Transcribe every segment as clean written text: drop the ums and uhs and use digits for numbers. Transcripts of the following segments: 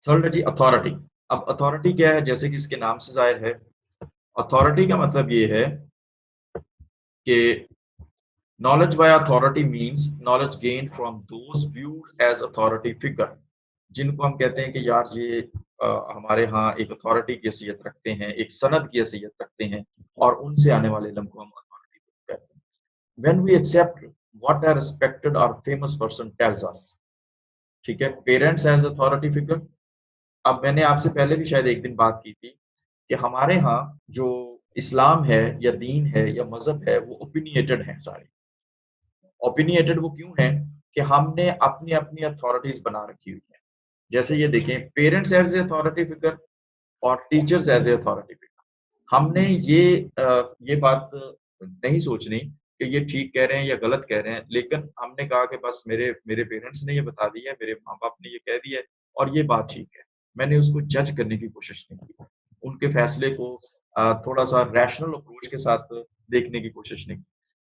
Third है जी authority. अब authority क्या है, जैसे कि इसके नाम से ज़ाहिर है, अथॉरिटी का मतलब ये है कि knowledge by authority means knowledge gained from those viewed as authority figure, जिनको हम कहते हैं कि यार ये हमारे यहाँ एक अथॉरिटी की हैसियत रखते हैं, एक सनद की हैसियत रखते हैं, और उनसे आने वाले इल्म को हम अथॉरिटी कहते हैं। When we accept what a respected or famous person tells us, ठीक है, पेरेंट्स एज अथॉरिटी फिगर। अब मैंने आपसे पहले भी शायद एक दिन बात की थी कि हमारे यहाँ जो इस्लाम है या दीन है या मजहब है वो ओपिनिएटेड है सारे। ओपिनिएटेड वो क्यों है कि हमने अपनी अपनी अथॉरिटीज बना रखी हुई है। जैसे ये देखें, parents as a authority figure और teachers as a authority figure. हमने ये बात नहीं सोचनी कि ये ठीक कह रहे हैं या गलत कह रहे हैं, लेकिन हमने कहा कि बस मेरे मेरे पेरेंट्स ने ये बता दिया है, मेरे माँ बाप ने ये कह दिया है और ये बात ठीक है। मैंने उसको जज करने की कोशिश नहीं की, उनके फैसले को थोड़ा सा रैशनल अप्रोच के साथ देखने की कोशिश नहीं की।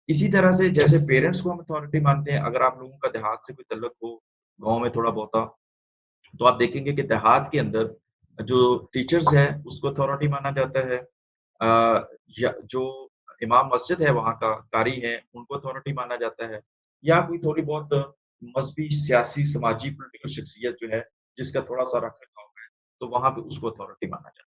इसी तरह से जैसे पेरेंट्स को हम अथॉरिटी मानते हैं, अगर आप लोगों का देहात से कोई तल्लुक हो, गाँव में थोड़ा बहुता, तो आप देखेंगे कि देहात के अंदर जो टीचर्स हैं उसको अथॉरिटी माना जाता है। या जो इमाम मस्जिद है वहाँ का कारी है उनको अथॉरिटी माना जाता है, या कोई थोड़ी बहुत मजहबी, सियासी, समाजी, पॉलिटिकल शख्सियत जो है जिसका थोड़ा-सा रख-रखाव है, तो वहाँ पे उसको अथॉरिटी माना जाता है।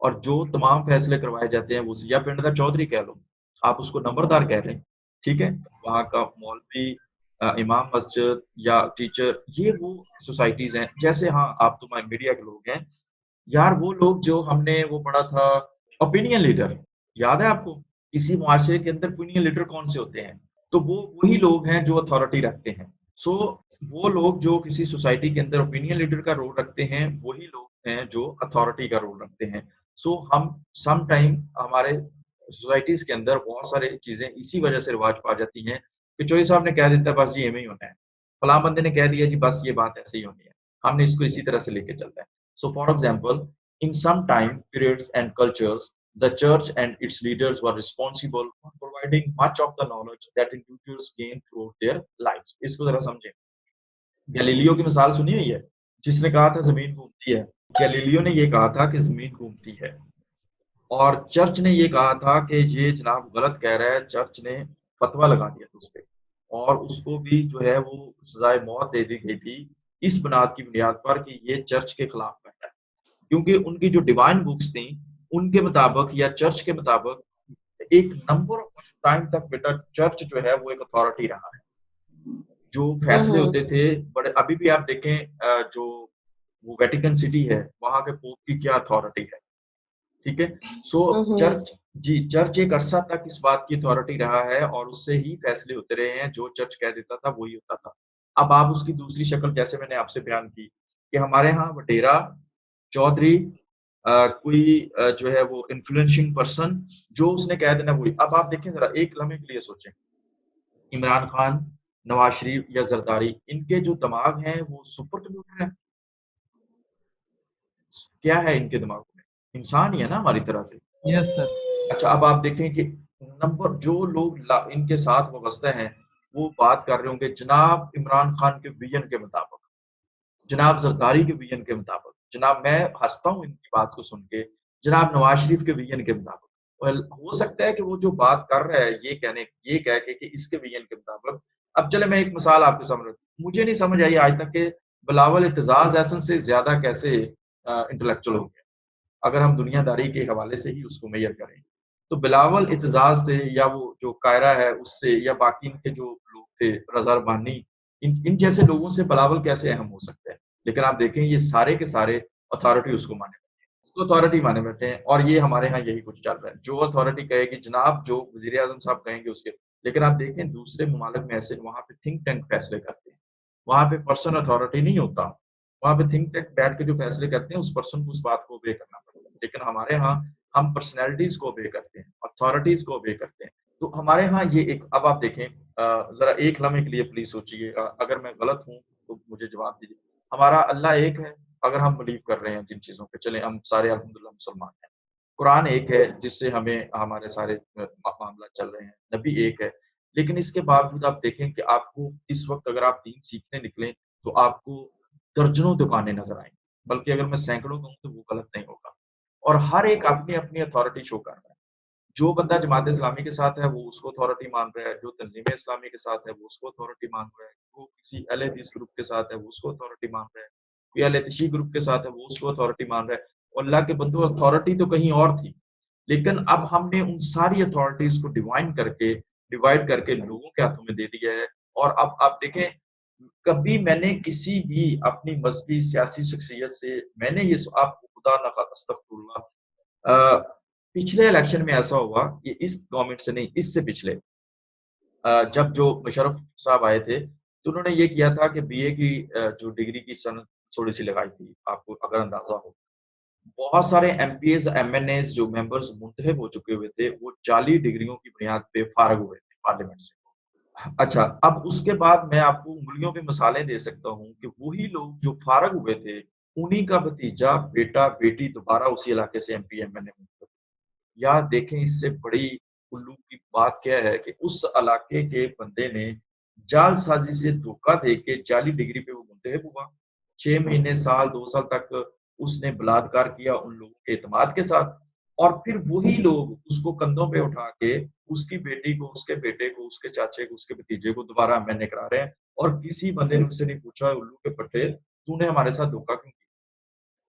और जो तमाम फैसले करवाए जाते हैं वो या पिंड दा चौधरी कह लो, आप उसको नंबरदार कह रहे हैं, ठीक है? वहाँ का मौलवी, इमाम मस्जिद या टीचर, ये वो सोसाइटीज़ हैं। जैसे हाँ, आप तो मीडिया के लोग हैं, यार वो लोग जो हमने वो पढ़ा था ओपिनियन लीडर, याद है आपको? किसी मुआशरे के अंदर ओपिनियन लीडर कौन से होते हैं? तो वो वही लोग हैं जो अथॉरिटी रखते हैं। सो वो लोग जो किसी सोसाइटी के अंदर ओपिनियन लीडर का रोल रखते हैं, वही लोग हैं जो अथॉरिटी का रोल रखते हैं। सो हम सम टाइम हमारे सोसाइटीज़ के अंदर बहुत सारी चीज़ें इसी वजह से रिवाज पा जाती हैं कि चौधरी साहब ने कह दिया बस जी इवें ही होना है। फलाँ बंदे ने कह दिया जी बस ये बात ऐसे ही होनी है। हमने इसको इसी तरह से लेके चलना है। So, for example, in some time periods and cultures, the church and its leaders were responsible for providing much of the knowledge that individuals gain throughout their lives. इसको जरा समझें। गैलीलियो की मिसाल सुनी हुई है, जिसने कहा था जमीन घूमती है। गैलीलियो ने ये कहा था कि जमीन घूमती है, और चर्च ने ये कहा था कि ये जनाब गलत कह रहा है। चर्च ने फतवा लगा दिया था उस पे, और उसको भी जो है वो सजाए मौत दे दी गई थी इस बुनियाद की बुनियाद पर कि ये चर्च के खिलाफ कर रहा है। क्योंकि उनकी जो डिवाइन बुक्स थी, उनके मुताबिक या चर्च के मुताबिक एक नंबर ऑफ टाइम तक बेटा चर्च जो है वो एक अथॉरिटी रहा है। जो फैसले हम्म। होते थे बड़े, अभी भी आप देखें जो वो वेटिकन सिटी है, वहाँ के पोप की क्या अथॉरिटी है, ठीक है? सो हम्म। चर्च, जी, चर्च एक अरसा तक इस बात की अथॉरिटी रहा है और उससे ही फैसले होते रहे हैं, जो चर्च कह देता था वही होता था। अब आप उसकी दूसरी शक्ल जैसे मैंने आपसे बयान की कि हमारे यहाँ वडेरा, चौधरी, कोई जो है वो इन्फ्लुएंशिंग पर्सन, जो उसने कह देना वही। अब आप देखें ज़रा एक लम्हे के लिए सोचें, इमरान खान, नवाज़ शरीफ या ज़रदारी, इनके जो दिमाग हैं वो सुपर कंप्यूटर हैं। क्या है इनके दिमागों में? इंसान ही है ना हमारी तरह से। Yes sir. अच्छा, अब आप देखें कि नंबर जो लोग इनके साथ वाबस्ता हैं, वो बात कर रहे होंगे जनाब इमरान खान के विजन के मुताबिक, जनाब जरदारी के विजन के मुताबिक, जनाब मैं हंसता हूँ इनकी बात को सुन के, जनाब नवाज शरीफ के विजन के मुताबिक। वेल, हो सकता है कि वो जो बात कर रहा है ये कह के कि इसके विजन के मुताबिक। अब चले मैं एक मिसाल आपके सामने रखूं। मुझे नहीं समझ आई आज तक कि बिलावल इत्तेजाज एहसन से ज्यादा कैसे इंटेलेक्चुअल हो गया, अगर हम दुनियादारी के हवाले से ही उसको मेजर करें। तो बिलावल इत्तेजाज से या वो जो कायरा है उससे या बाकी इनके जो लोग थे रज़ा रब्बानी, इन इन जैसे लोगों से बिलावल कैसे अहम हो सकते हैं? लेकिन आप देखें ये सारे के सारे अथॉरिटी उसको माने बैठे हैं, उसको अथॉरिटी माने बैठे हैं, और ये हमारे यहाँ यही कुछ चल रहा है। जो अथॉरिटी कहेगी जनाब, जो वज़ीर-ए-आज़म साहब कहेंगे उसके। लेकिन आप देखें दूसरे ममालिक में ऐसे वहाँ पे थिंक टैंक फैसले करते हैं। वहाँ पे पर्सन अथॉरिटी नहीं होता। वहाँ पे थिंक टैंक बैठ के जो फैसले करते हैं उस पर्सन को उस बात को ओबे करना पड़ता है। लेकिन हमारे यहाँ हम पर्सनैलिटीज़ को ओबे करते हैं, अथॉरिटीज़ को ओबे करते हैं। तो हमारे यहाँ ये एक, अब आप देखें ज़रा एक लम्हे के लिए प्लीज़ सोचिए, अगर मैं गलत हूँ तो मुझे जवाब दीजिए। हमारा अल्लाह एक है, अगर हम बिलीव कर रहे हैं जिन चीज़ों पे, चलें हम सारे अल्हम्दुलिल्लाह मुसलमान हैं। कुरान एक है जिससे हमें हमारे सारे मामला चल रहे हैं, नबी एक है। लेकिन इसके बावजूद आप देखें कि आपको इस वक़्त अगर आप दीन सीखने निकलें, तो आपको दर्जनों दुकानें नज़र आएँगी। बल्कि अगर मैं सैकड़ों कहूँ तो वो गलत नहीं होगा। और हर एक अपनी अपनी अथॉरिटी शो कर रहा है। जो बंदा जमात इस्लामी के साथ है वो उसको अथॉरिटी मान रहा है, जो तंजीम इस्लामी के साथ है वो उसको अथॉरिटी मान रहा है, वो किसी अहले हदीस ग्रुप के साथ है वो उसको अथॉरिटी मान रहा है, कोई अहले तशी ग्रुप के साथ है वो उसको अथॉरिटी मान रहा है। और अल्लाह के बंदो, अथॉरिटी तो कहीं और थी, लेकिन अब हमने उन सारी अथॉरिटीज को डिवाइड करके लोगों के हाथों में दे दिया है। और अब आप देखें, कभी मैंने किसी भी अपनी मजहबी सियासी शख्सियत से मैंने ये आपको खुदा न अस्तगफिरुल्लाह, पिछले इलेक्शन में ऐसा हुआ, ये इस गवर्नमेंट से नहीं, इससे पिछले, जब जो मुशर्रफ साहब आए थे, तो उन्होंने ये किया था कि बीए की जो डिग्री की सनद थोड़ी-सी लगाई थी, आपको अगर अंदाज़ा हो। बहुत सारे एमपीएस, एमएनएस जो मेंबर्स मुंतखब हो चुके हुए थे, वो जाली डिग्रियों की बुनियाद पे फारिग हुए थे पार्लियामेंट से। अच्छा, अब उसके बाद मैं आपको उँगलियों पे मिसालें दे सकता हूँ कि वही लोग जो फारिग हुए थे, उन्हीं का भतीजा, बेटा, बेटी दोबारा उसी इलाके से एमपी, एमएनए में। या देखें, इससे बड़ी उल्लू की बात क्या है कि उस इलाके के बंदे ने जालसाजी से धोखा देके जाली डिग्री पे वो मुंतखब हुआ। 6 महीने, साल, 2 साल तक उसने बलात्कार किया उन लोगों के एतमाद के साथ, और फिर वही लोग उसको कंधों पे उठा के उसकी बेटी को, उसके बेटे को, उसके चाचे को, उसके भतीजे को दोबारा एमएनए करा रहे हैं। और किसी बंदे ने उससे नहीं पूछा, उल्लू के पट्टे, तूने हमारे साथ धोखा क्यों किया?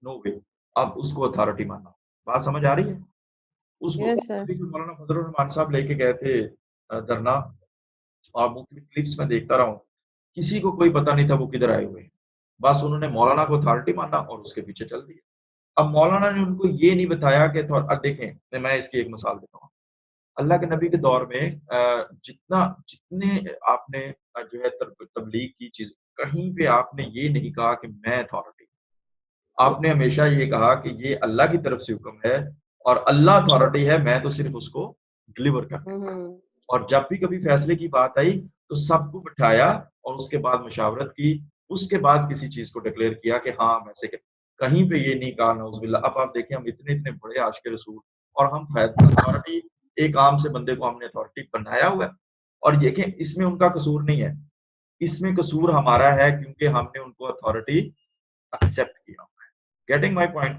नो वे। अब उसको अथॉरिटी माना। बात समझ आ रही है? उस यस सर। अभी जो मौलाना फजलुर रहमान साहब लेके गए थे धरना, और मुख्तलिफ क्लिप्स में देखता रहा हूँ, किसी को कोई पता नहीं था वो किधर आए हुए हैं। बस उन्होंने मौलाना को अथॉरिटी माना और उसके पीछे चल दिए। अब मौलाना ने उनको ये नहीं बताया कि अब देखें, मैं इसकी एक मिसाल देता हूँ। अल्लाह के नबी के दौर में जितने आपने जो है तबलीग की चीज़, कहीं पे आपने ये नहीं कहा कि मैं अथॉरिटी। आपने हमेशा ये कहा कि ये अल्लाह की तरफ से हुक्म है और अल्लाह अथॉरिटी है, मैं तो सिर्फ़ उसको डिलीवर करने वाला हूँ। हम्म। और जब भी कभी फैसले की बात आई, तो सबको बिठाया और उसके बाद मशावरत की, उसके बाद किसी चीज़ को डिक्लेयर किया कि हाँ, हम ऐसे कहीं पे ये नहीं कहा नऊज़ुबिल्लाह। अब आप देखें, हम इतने-इतने बड़े आशिक़े रसूल, और हम अथॉरिटी, एक आम से बंदे को हमने अथॉरिटी बनाया हुआ है। और देखें, इसमें उनका कसूर नहीं है, इसमें कसूर हमारा है क्योंकि हमने उनको अथॉरिटी एक्सेप्ट किया। Getting my point?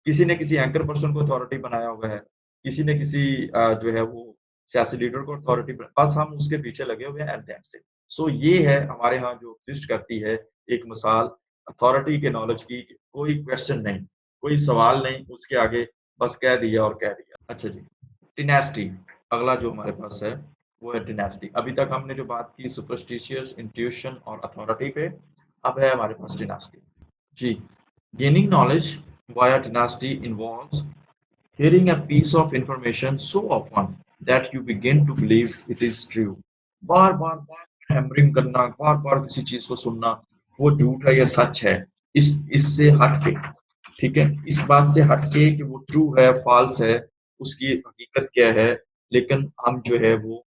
किसी ने किसी एंकर पर्सन को अथॉरिटी बनाया हुआ है, किसी ने किसी जो है वो सियासी लीडर को अथॉरिटी, बस हम उसके पीछे लगे हुए हैं, एंड दैट्स इट। सो ये है हमारे यहाँ जो एग्ज़िस्ट करती है एक मिसाल अथॉरिटी के नॉलेज की, कोई क्वेश्चन नहीं, कोई सवाल नहीं, उसके आगे बस कह दिया और कह दिया। अच्छा जी, डिनास्टी अगला जो हमारे पास है वो है डिनास्टी। अभी तक हमने जो बात की सुपरस्टिशियस, इंट्यूशन और अथॉरिटी पे, अब है हमारे पास dynasty. Ji, gaining knowledge via dynasty involves hearing a piece of information so often that you begin to believe it is true. बार-बार हैमरिंग करना, बार-बार किसी चीज़ को सुनना, वो झूठ है या सच है, इससे हट के, ठीक है? इस बात से हट के कि वो ट्रू है, फ़ॉल्स है, उसकी हकीकत क्या है, लेकिन हम जो है वो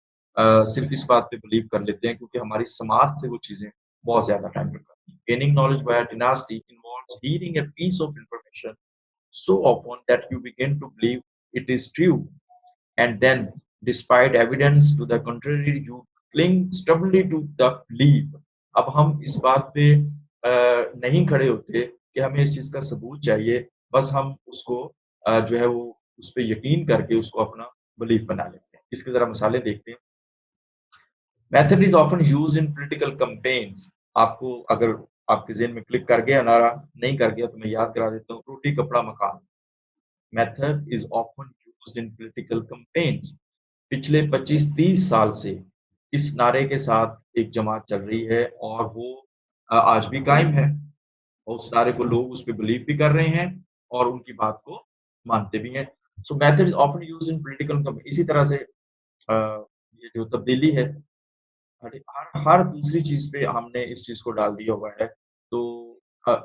सिर्फ़ इस बात पे बिलीव कर लेते हैं क्योंकि हमारी समाज से वो चीज़ें बहुत ज़्यादा टाइम करती हैं। Gaining knowledge via dynasty involves hearing a piece of information so often that you begin to believe it is true, and then, despite evidence to the contrary, you cling stubbornly to the belief. अब हम इस बात पे नहीं खड़े होते कि हमें इस चीज़ का सबूत चाहिए, बस हम उसको जो है वो उस पे यकीन करके उसको अपना बिलीफ बना लेते हैं। इसकी ज़रा मिसालें देखते हैं। Method is often used in political campaigns. आपको अगर आपके ज़हन में क्लिक कर गया नारा, नहीं कर गया तो मैं याद करा देता हूँ, रोटी कपड़ा मकान। Method is often used in political campaigns. पिछले 25-30 साल से इस नारे के साथ एक जमात चल रही है और वो आज भी कायम है, और उस नारे को लोग उस पे बिलीव भी कर रहे हैं और उनकी बात को मानते भी हैं। सो method is often used in political camp इसी तरह से ये जो तब्दीली है, हर दूसरी चीज़ पे हमने इस चीज़ को डाल दिया हुआ है। तो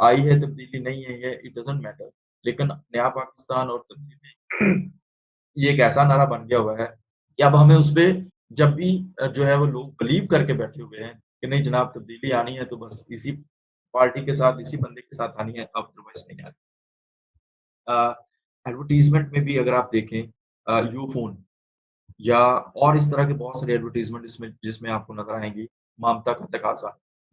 आई है तब्दीली, नहीं है ये, इट डज़न्ट मैटर। लेकिन नया पाकिस्तान और तब्दीली ये एक ऐसा नारा बन गया हुआ है कि अब हमें उसपे जब भी जो है वो लोग बिलीव करके बैठे हुए हैं कि नहीं जनाब तब्दीली आनी है तो बस इसी पार्टी के साथ, इसी बंदे के साथ आनी है, अदरवाइज़ नहीं आनी। एडवर्टाइज़मेंट में भी अगर आप देखें यूफ़ोन या और इस तरह के बहुत सारे एडवर्टाइज़मेंट इसमें जिसमें आपको नज़र आएँगी, ममता का तकाज़ा।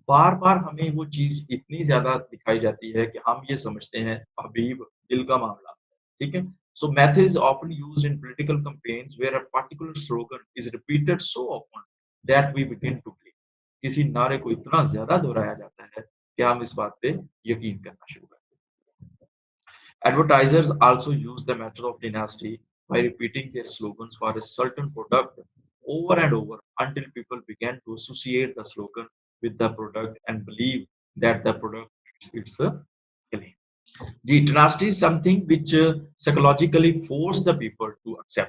बार-बार हमें वो चीज़ इतनी ज़्यादा दिखाई जाती है कि हम ये समझते हैं हबीब दिल का मामला, ठीक है? So math is often used in political campaigns where a particular slogan is repeated so often that we begin to believe. किसी नारे को इतना ज़्यादा दोहराया जाता है कि हम इस बात पे यकीन करना शुरू करते हैं। Advertisers also use the method of dynasty by repeating their slogans for a certain product over and over until people began to associate the slogan with the product and believe that the product is its claim. The dynasty is something which psychologically force the people to accept